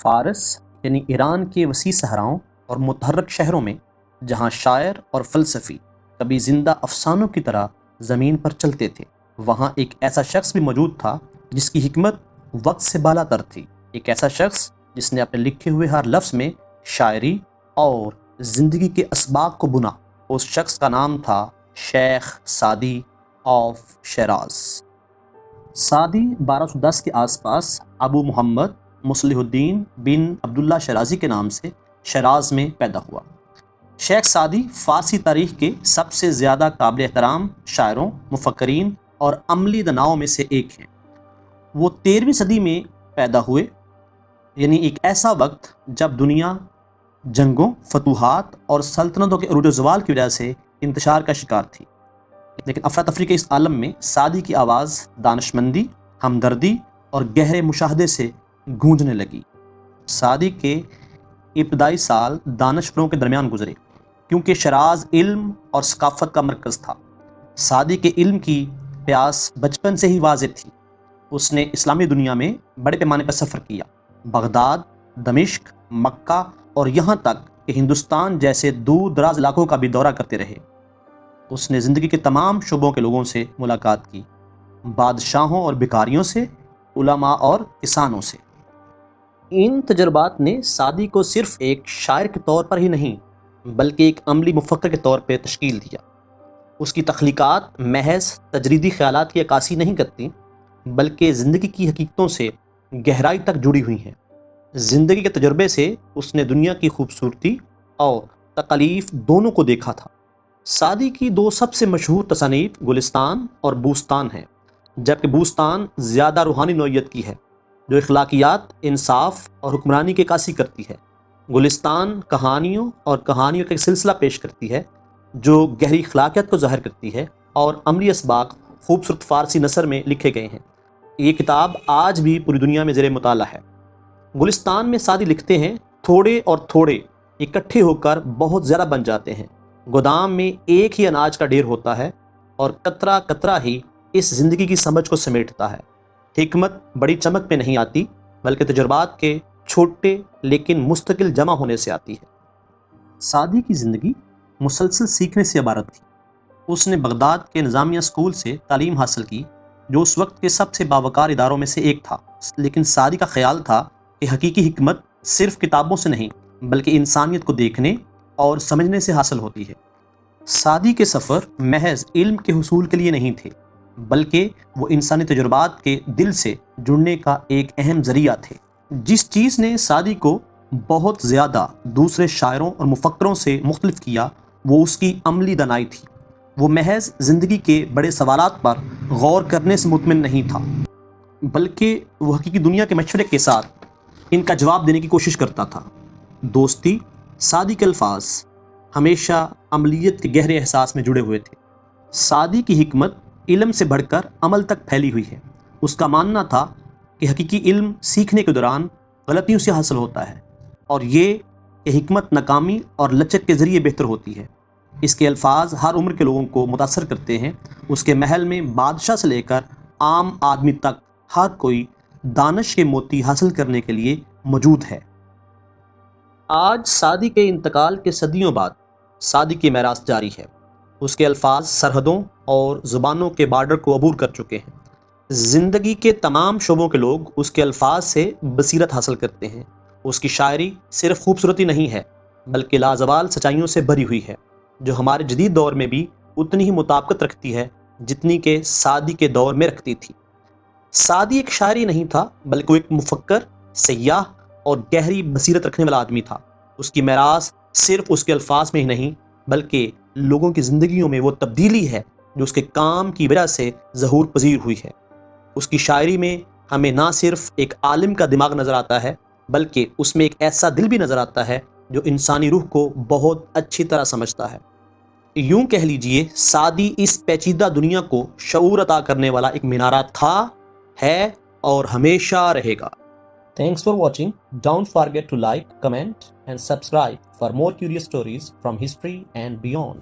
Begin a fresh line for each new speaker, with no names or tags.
فارس یعنی ایران کے وسیع صحراؤں اور متحرک شہروں میں جہاں شاعر اور فلسفی کبھی زندہ افسانوں کی طرح زمین پر چلتے تھے، وہاں ایک ایسا شخص بھی موجود تھا جس کی حکمت وقت سے بالا تر تھی، ایک ایسا شخص جس نے اپنے لکھے ہوئے ہر لفظ میں شاعری اور زندگی کے اسباق کو بنا۔ اس شخص کا نام تھا شیخ سعدی آف شیراز۔ سعدی 1210 کے آس پاس ابو محمد مصلح الدین بن عبداللہ شیرازی کے نام سے شیراز میں پیدا ہوا۔ شیخ سعدی فارسی تاریخ کے سب سے زیادہ قابل احترام شاعروں، مفکرین اور عملی داناؤں میں سے ایک ہیں۔ وہ 13ویں صدی میں پیدا ہوئے، یعنی ایک ایسا وقت جب دنیا جنگوں، فتوحات اور سلطنتوں کے عروج و زوال کی وجہ سے انتشار کا شکار تھی، لیکن افراتفری کے اس عالم میں سعدی کی آواز دانشمندی، ہمدردی اور گہرے مشاہدے سے گونجنے لگی۔ سعدی کے ابتدائی سال دانشوروں کے درمیان گزرے، کیونکہ شیراز علم اور ثقافت کا مرکز تھا۔ سعدی کے علم کی پیاس بچپن سے ہی واضح تھی۔ اس نے اسلامی دنیا میں بڑے پیمانے پر سفر کیا، بغداد، دمشق، مکہ اور یہاں تک کہ ہندوستان جیسے دور دراز علاقوں کا بھی دورہ کرتے رہے۔ اس نے زندگی کے تمام شعبوں کے لوگوں سے ملاقات کی، بادشاہوں اور بھکاریوں سے، علماء اور کسانوں سے۔ ان تجربات نے سعدی کو صرف ایک شاعر کے طور پر ہی نہیں بلکہ ایک عملی مفکر کے طور پہ تشکیل دیا۔ اس کی تخلیقات محض تجریدی خیالات کی عکاسی نہیں کرتی بلکہ زندگی کی حقیقتوں سے گہرائی تک جڑی ہوئی ہیں۔ زندگی کے تجربے سے اس نے دنیا کی خوبصورتی اور تکالیف دونوں کو دیکھا تھا۔ سعدی کی دو سب سے مشہور تصانیف گلستان اور بوستان ہیں، جبکہ بوستان زیادہ روحانی نوعیت کی ہے، جو اخلاقیات، انصاف اور حکمرانی کی عکاسی کرتی ہے۔ گلستان کہانیوں کا ایک سلسلہ پیش کرتی ہے جو گہری اخلاقیات کو ظاہر کرتی ہے اور عملی اسباق خوبصورت فارسی نثر میں لکھے گئے ہیں۔ یہ کتاب آج بھی پوری دنیا میں زیر مطالعہ ہے۔ گلستان میں سعدی لکھتے ہیں، تھوڑے اور تھوڑے اکٹھے ہو کر بہت زیادہ بن جاتے ہیں۔ گودام میں ایک ہی اناج کا ڈھیر ہوتا ہے اور قطرہ قطرہ ہی اس زندگی کی سمجھ کو سمیٹتا ہے۔ حکمت بڑی چمک میں نہیں آتی بلکہ تجربات کے چھوٹے لیکن مستقل جمع ہونے سے آتی ہے۔ سعدی کی زندگی مسلسل سیکھنے سے عبارت تھی۔ اس نے بغداد کے نظامیہ اسکول سے تعلیم حاصل کی، جو اس وقت کے سب سے باوقار اداروں میں سے ایک تھا، لیکن سعدی کا خیال تھا کہ حقیقی حکمت صرف کتابوں سے نہیں بلکہ انسانیت کو دیکھنے اور سمجھنے سے حاصل ہوتی ہے۔ سعدی کے سفر محض علم کے حصول کے لیے نہیں تھے بلکہ وہ انسانی تجربات کے دل سے جڑنے کا ایک اہم ذریعہ تھے۔ جس چیز نے سعدی کو بہت زیادہ دوسرے شاعروں اور مفکروں سے مختلف کیا وہ اس کی عملی دانائی تھی۔ وہ محض زندگی کے بڑے سوالات پر غور کرنے سے مطمئن نہیں تھا بلکہ وہ حقیقی دنیا کے مشورے کے ساتھ ان کا جواب دینے کی کوشش کرتا تھا۔ دوستی، سعدی کے الفاظ ہمیشہ عملیت کے گہرے احساس میں جڑے ہوئے تھے۔ سعدی کی حکمت علم سے بڑھ کر عمل تک پھیلی ہوئی ہے۔ اس کا ماننا تھا کہ حقیقی علم سیکھنے کے دوران غلطیوں سے حاصل ہوتا ہے اور یہ کہ حکمت ناکامی اور لچک کے ذریعے بہتر ہوتی ہے۔ اس کے الفاظ ہر عمر کے لوگوں کو متاثر کرتے ہیں۔ اس کے محل میں بادشاہ سے لے کر عام آدمی تک ہر کوئی دانش کے موتی حاصل کرنے کے لیے موجود ہے۔ آج سعدی کے انتقال کے صدیوں بعد سعدی کی میراث جاری ہے۔ اس کے الفاظ سرحدوں اور زبانوں کے بارڈر کو عبور کر چکے ہیں۔ زندگی کے تمام شعبوں کے لوگ اس کے الفاظ سے بصیرت حاصل کرتے ہیں۔ اس کی شاعری صرف خوبصورتی نہیں ہے بلکہ لازوال سچائیوں سے بھری ہوئی ہے، جو ہمارے جدید دور میں بھی اتنی ہی مطابقت رکھتی ہے جتنی کہ سعدی کے دور میں رکھتی تھی۔ سعدی ایک شاعر ہی نہیں تھا بلکہ وہ ایک مفکر، سیاح اور گہری بصیرت رکھنے والا آدمی تھا۔ اس کی میراث صرف اس کے الفاظ میں ہی نہیں بلکہ لوگوں کی زندگیوں میں وہ تبدیلی ہے جو اس کے کام کی وجہ سے ظہور پذیر ہوئی ہے۔ اس کی شاعری میں ہمیں نہ صرف ایک عالم کا دماغ نظر آتا ہے بلکہ اس میں ایک ایسا دل بھی نظر آتا ہے جو انسانی روح کو بہت اچھی طرح سمجھتا ہے۔ یوں کہہ لیجئے سعدی اس پیچیدہ دنیا کو شعور عطا کرنے والا ایک مینارہ تھا، ہے اور ہمیشہ رہے گا۔ Thanks for watching. Don't forget to like, comment and subscribe for more curious stories from history and beyond.